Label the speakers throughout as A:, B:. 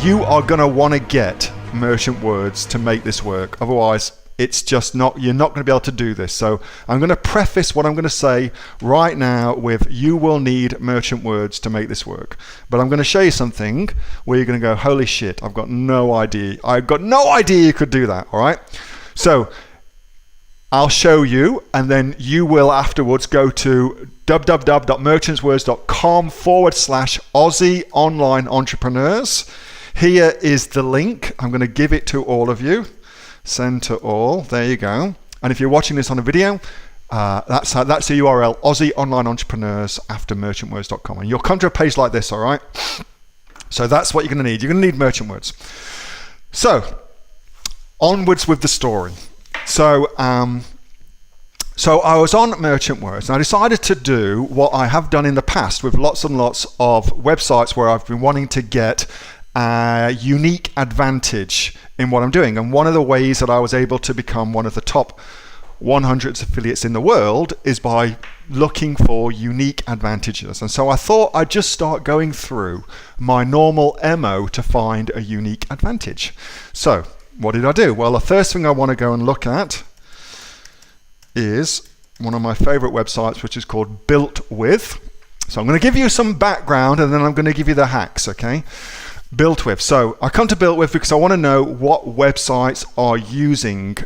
A: you are going to want to get merchant words to make this work. Otherwise, it's just not, you're not going to be able to do this. So I'm going to preface what I'm going to say right now with you will need merchant words to make this work. But I'm going to show you something where you're going to go, holy shit, I've got no idea. I've got no idea you could do that, all right? So I'll show you, and then you will afterwards go to www.merchantswords.com/Aussie online entrepreneurs. Here is the link. I'm going to give it to all of you. Send to all. There you go. And if you're watching this on a video, that's the URL, Aussie Online Entrepreneurs after merchantwords.com. And you'll come to a page like this, all right? So that's what you're going to need. You're going to need merchant words. So onwards with the story. So I was on Merchant Words, and I decided to do what I have done in the past with lots and lots of websites where I've been wanting to get a unique advantage in what I'm doing. And one of the ways that I was able to become one of the top 100 affiliates in the world is by looking for unique advantages. And so I thought I'd just start going through my normal MO to find a unique advantage. So what did I do? Well, the first thing I want to go and look at is one of my favorite websites, which is called Built With. So I'm going to give you some background, and then I'm going to give you the hacks, okay? Built With. So I come to Built With because I want to know what websites are using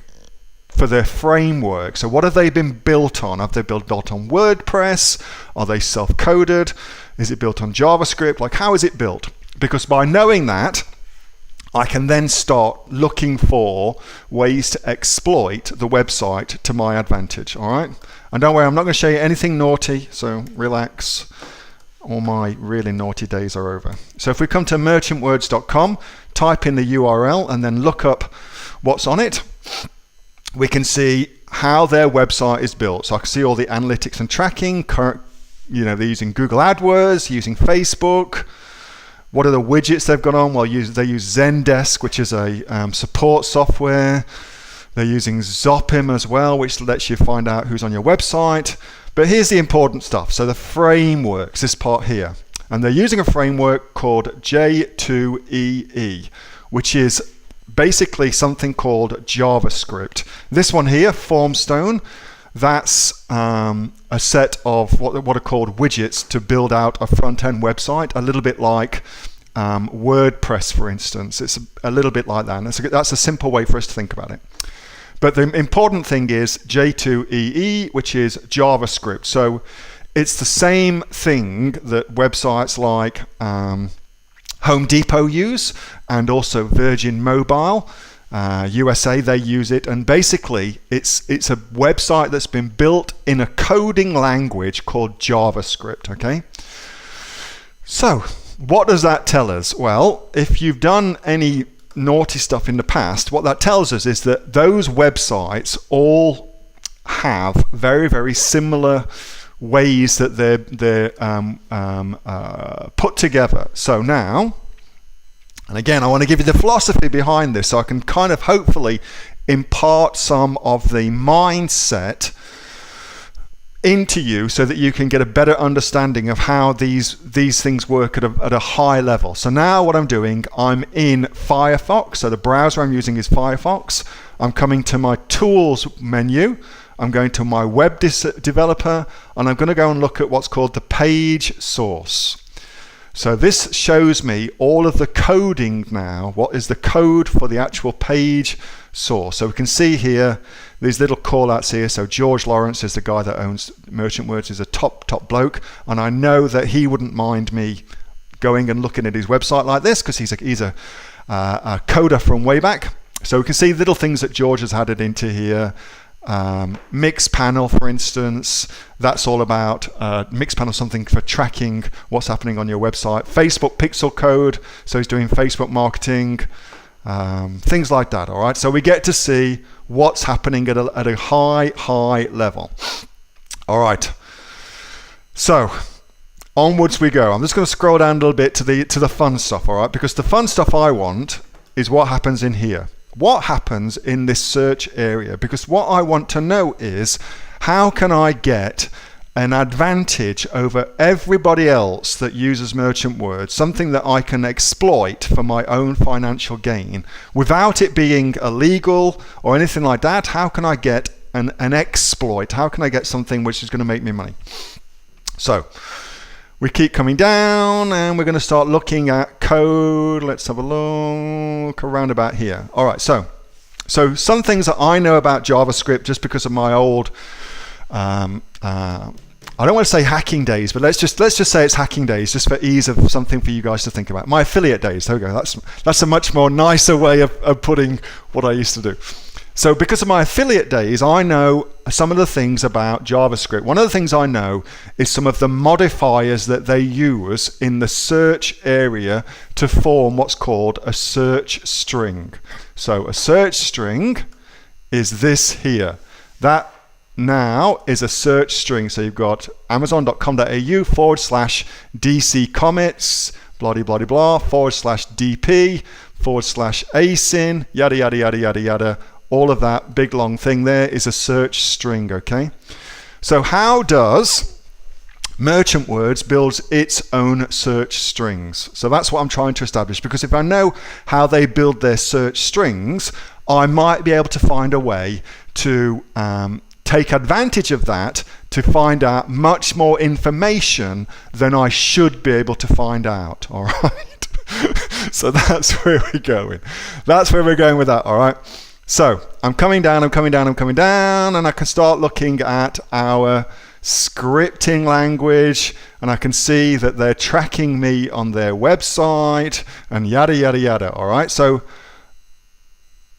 A: for their framework. So what have they been built on? Have they been built on WordPress? Are they self-coded? Is it built on JavaScript? Like, how is it built? Because by knowing that, I can then start looking for ways to exploit the website to my advantage, all right? And don't worry, I'm not going to show you anything naughty, so relax. All my really naughty days are over. So if we come to merchantwords.com, type in the URL and then look up what's on it, we can see how their website is built. So I can see all the analytics and tracking, they're using Google AdWords, using Facebook. What are the widgets they've got on? Well, they use Zendesk, which is a support software. They're using Zopim as well, which lets you find out who's on your website. But here's the important stuff. So the frameworks, this part here. And they're using a framework called J2EE, which is basically something called JavaScript. This one here, Formstone, that's a set of what are called widgets to build out a front-end website, a little bit like WordPress, for instance. It's a little bit like that. And that's a simple way for us to think about it. But the important thing is J2EE, which is JavaScript. So it's the same thing that websites like Home Depot use, and also Virgin Mobile, USA, they use it. And basically, it's a website that's been built in a coding language called JavaScript, okay? So what does that tell us? Well, if you've done any naughty stuff in the past, what that tells us is that those websites all have very, very similar ways that they're put together. So now, and again, I want to give you the philosophy behind this so I can kind of hopefully impart some of the mindset into you so that you can get a better understanding of how these things work at a high level. So now what I'm doing, I'm in Firefox. So the browser I'm using is Firefox. I'm coming to my Tools menu. I'm going to my Web Developer, and I'm going to go and look at what's called the page source. So this shows me all of the coding now. What is the code for the actual page source? So we can see here these little call outs here. So George Lawrence is the guy that owns Merchant Words, is a top bloke, and I know that he wouldn't mind me going and looking at his website like this because he's a coder from way back. So we can see little things that George has added into here. Mixpanel, for instance, that's all about Mixpanel, something for tracking what's happening on your website. Facebook pixel code, so he's doing Facebook marketing, things like that. All right, so we get to see what's happening at a high level. All right, so onwards we go. I'm just going to scroll down a little bit to the fun stuff. All right, because the fun stuff I want is what happens in here. What happens in this search area? Because what I want to know is how can I get an advantage over everybody else that uses merchant words, something that I can exploit for my own financial gain without it being illegal or anything like that? How can I get an exploit? How can I get something which is going to make me money? So we keep coming down and we're going to start looking at code. Let's have a look around about here. All right, so some things that I know about JavaScript just because of my old I don't want to say hacking days, but let's just say it's hacking days, just for ease of something for you guys to think about. My affiliate days. There we go. That's a much more nicer way of putting what I used to do. So because of my affiliate days, I know some of the things about JavaScript. One of the things I know is some of the modifiers that they use in the search area to form what's called a search string. So a search string is this here. That now is a search string. So you've got amazon.com.au/DC commits, blah, blah, blah, blah, /DP, /asyn, yada, yada, yada, yada, yada. All of that big long thing there is a search string, okay? So how does Merchant Words build its own search strings? So that's what I'm trying to establish, because if I know how they build their search strings, I might be able to find a way to take advantage of that to find out much more information than I should be able to find out, all right? So that's where we're going. That's where we're going with that, all right? So I'm coming down, and I can start looking at our scripting language, and I can see that they're tracking me on their website, and yada, yada, yada, all right? So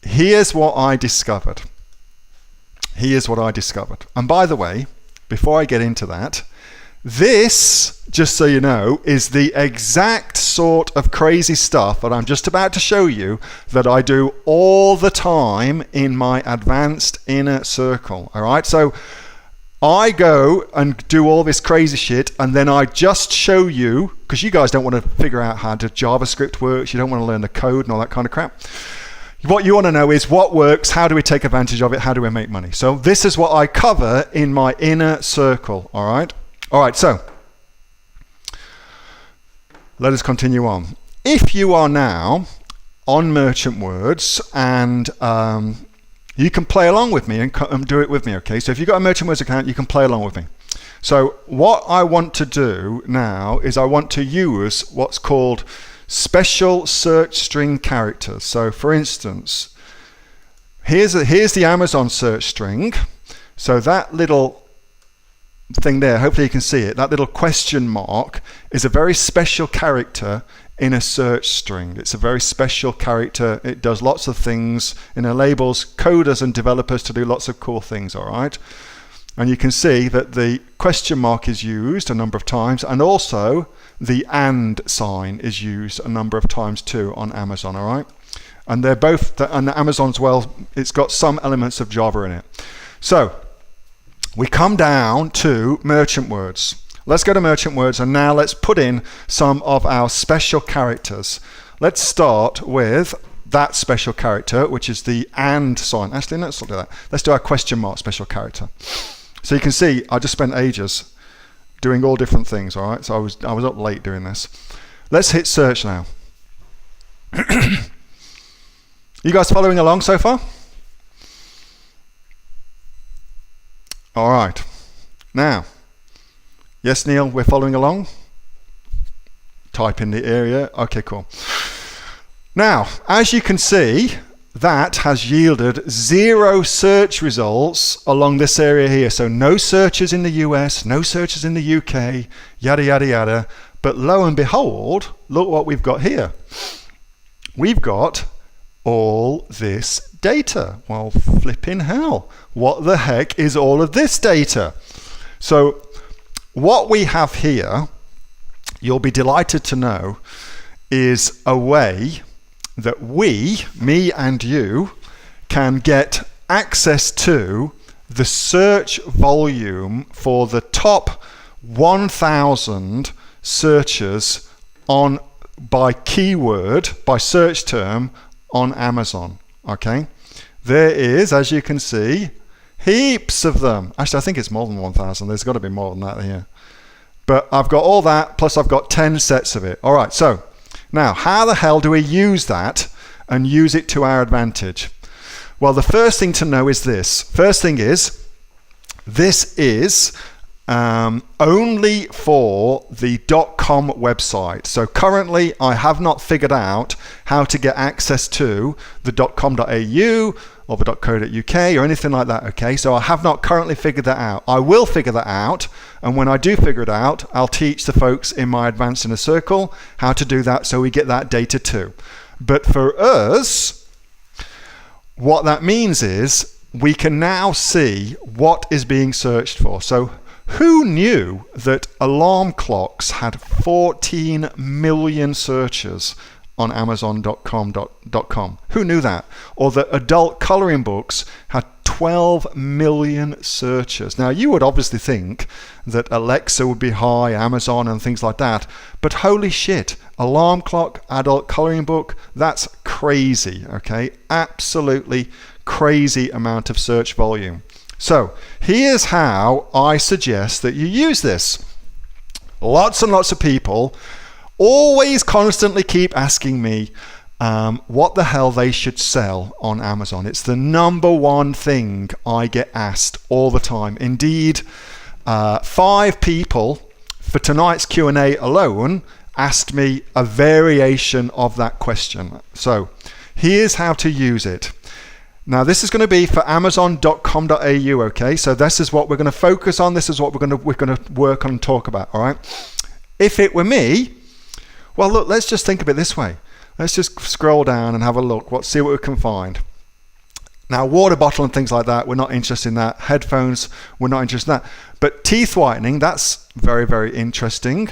A: here's what I discovered. And by the way, before I get into that, this, just so you know, is the exact sort of crazy stuff that I'm just about to show you that I do all the time in my advanced inner circle, all right? So I go and do all this crazy shit, and then I just show you, because you guys don't want to figure out how JavaScript works, you don't want to learn the code and all that kind of crap. What you want to know is what works, how do we take advantage of it, how do we make money? So this is what I cover in my inner circle, all right? All right, so let us continue on. If you are now on Merchant Words, and you can play along with me and do it with me, okay? So if you've got a Merchant Words account, you can play along with me. So what I want to do now is I want to use what's called special search string characters. So for instance, here's the Amazon search string. So that little thing there, hopefully you can see it, that little question mark is a very special character in a search string. It's a very special character. It does lots of things, and enables coders and developers to do lots of cool things, all right? And you can see that the question mark is used a number of times, and also the and sign is used a number of times too on Amazon, all right? And they're both, and Amazon's, well, it's got some elements of Java in it. So we come down to Merchant Words. Let's go to Merchant Words, and now let's put in some of our special characters. Let's start with that special character, which is the and sign. Actually, let's look at that. Let's do our question mark special character. So you can see I just spent ages doing all different things, all right? So I was up late doing this. Let's hit search now. You guys following along so far? All right. Now, yes, Neil, we're following along? Type in the area. Okay, cool. Now, as you can see, that has yielded 0 search results along this area here. So no searches in the US, no searches in the UK, yada, yada, yada. But lo and behold, look what we've got here. We've got all this data. Well, flipping hell. What the heck is all of this data? So what we have here, you'll be delighted to know, is a way that we, me and you, can get access to the search volume for the top 1,000 searches on by keyword, by search term on Amazon. Okay, there is, as you can see Heaps of them. Actually, I think it's more than 1,000. There's got to be more than that here. But I've got all that, plus I've got 10 sets of it. All right, so now how the hell do we use that and use it to our advantage? Well, the first thing to know is this. First thing is, this is only for the .com website. So currently I have not figured out how to get access to the .com.au or the .co.uk or anything like that, okay? So I have not currently figured that out. I will figure that out, and when I do figure it out, I'll teach the folks in my Advanced Inner Circle how to do that so we get that data too. But for us, what that means is we can now see what is being searched for. So who knew that alarm clocks had 14 million searches on Amazon.com? Who knew that? Or that adult coloring books had 12 million searches. Now, you would obviously think that Alexa would be high, Amazon and things like that, but holy shit, alarm clock, adult coloring book, that's crazy, okay? Absolutely crazy amount of search volume. So here's how I suggest that you use this. Lots and lots of people always constantly keep asking me what the hell they should sell on Amazon. It's the number one thing I get asked all the time. Indeed, 5 people for tonight's Q&A alone asked me a variation of that question. So here's how to use it. Now this is going to be for Amazon.com.au, okay? So this is what we're going to focus on. This is what we're going to work on and talk about, all right? If it were me, well, look, let's just think of it this way. Let's just scroll down and have a look. See what we can find. Now, water bottle and things like that, we're not interested in that. Headphones, we're not interested in that. But teeth whitening, that's very, very interesting.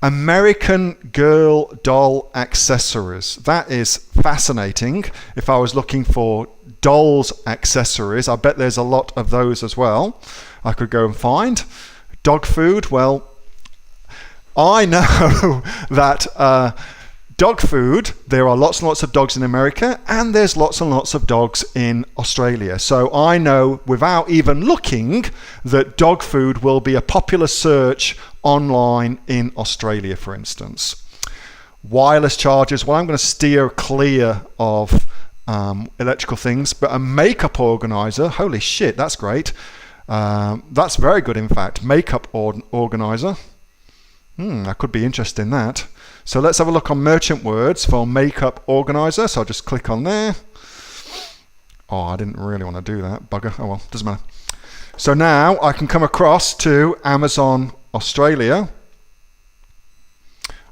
A: American Girl doll accessories. That is fascinating. If I was looking for dolls accessories, I bet there's a lot of those as well I could go and find. Dog food, well, I know that dog food, there are lots and lots of dogs in America, and there's lots and lots of dogs in Australia. So I know without even looking that dog food will be a popular search online in Australia, for instance. Wireless chargers, well, I'm going to steer clear of electrical things, but a makeup organizer, holy shit, that's great. That's very good, in fact. Makeup organizer. I could be interested in that. So let's have a look on merchant words for makeup organizer. So I'll just click on there. Oh, I didn't really want to do that. Bugger. Oh well, doesn't matter. So now I can come across to Amazon Australia.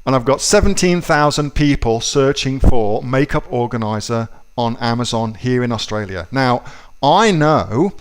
A: And I've got 17,000 people searching for makeup organizer on Amazon here in Australia. Now, I know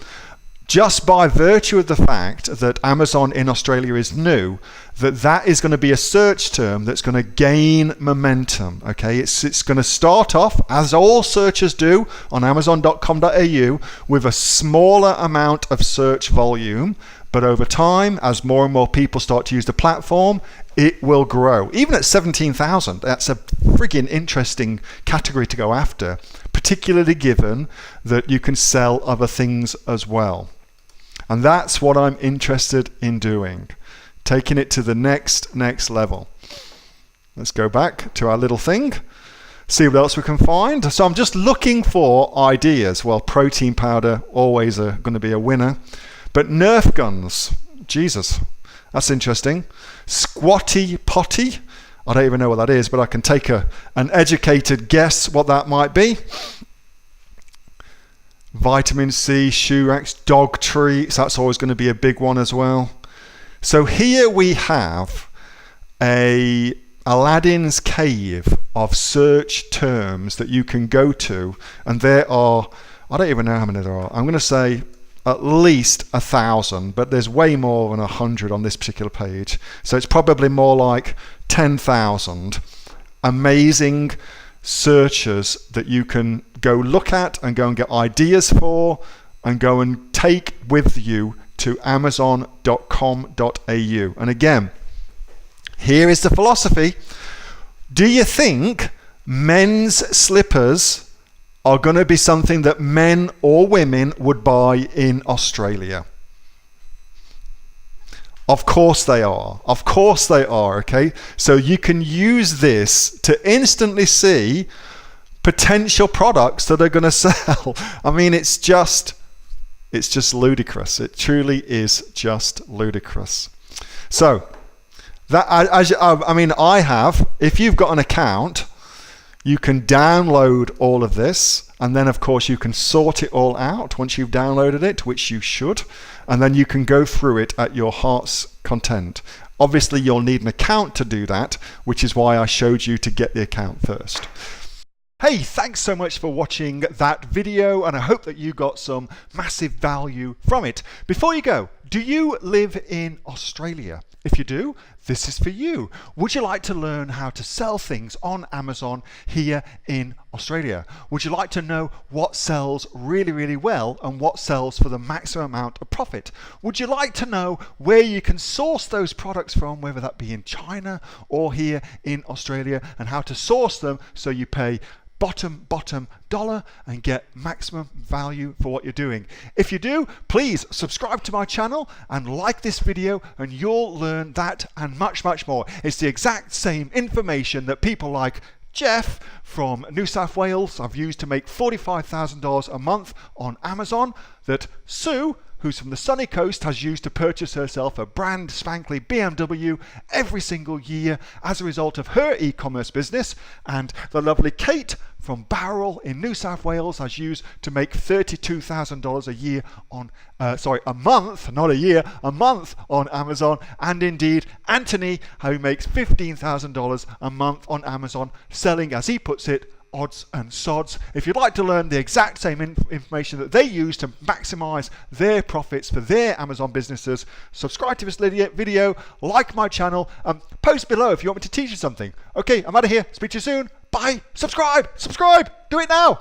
A: just by virtue of the fact that Amazon in Australia is new, that is going to be a search term that's going to gain momentum. Okay, it's going to start off, as all searchers do on Amazon.com.au, with a smaller amount of search volume, but over time, as more and more people start to use the platform, it will grow. Even at 17,000, that's a friggin' interesting category to go after, particularly given that you can sell other things as well. And that's what I'm interested in doing, taking it to the next level. Let's go back to our little thing, see what else we can find. So I'm just looking for ideas. Well, protein powder, always going to be a winner. But Nerf guns, Jesus, that's interesting. Squatty potty, I don't even know what that is, but I can take an educated guess what that might be. Vitamin C, shoe racks, dog treats, that's always going to be a big one as well. So here we have a Aladdin's cave of search terms that you can go to, and there are, I don't even know how many there are. I'm going to say at least 1,000, but there's way more than 100 on this particular page. So it's probably more like 10,000 amazing searches that you can go look at and go and get ideas for and go and take with you to Amazon.com.au. And again, here is the philosophy. Do you think men's slippers are going to be something that men or women would buy in Australia. Of course they are. Of course they are, okay? So you can use this to instantly see potential products that are going to sell. I mean, it's just ludicrous. It truly is just ludicrous. So, I have, if you've got an account, you can download all of this, and then of course you can sort it all out once you've downloaded it, which you should, and then you can go through it at your heart's content. Obviously you'll need an account to do that, which is why I showed you to get the account first. Hey, thanks so much for watching that video, and I hope that you got some massive value from it. Before you go, do you live in Australia? If you do, this is for you. Would you like to learn how to sell things on Amazon here in Australia? Would you like to know what sells really, really well and what sells for the maximum amount of profit? Would you like to know where you can source those products from, whether that be in China or here in Australia, and how to source them so you pay bottom dollar and get maximum value for what you're doing? If you do, please subscribe to my channel and like this video, and you'll learn that and much more. It's the exact same information that people like Jeff from New South Wales have used to make $45,000 a month on Amazon, that Sue, who's from the sunny coast, has used to purchase herself a brand spankly BMW every single year as a result of her e-commerce business, and the lovely Kate from Bowral in New South Wales has used to make $32,000 a year on, a month, not a year, a month on Amazon, and indeed Anthony, who makes $15,000 a month on Amazon, selling, as he puts it, odds and sods. If you'd like to learn the exact same information that they use to maximize their profits for their Amazon businesses, subscribe to this video, like my channel, post below if you want me to teach you something. Okay, I'm out of here. Speak to you soon. Bye. Subscribe. Do it now.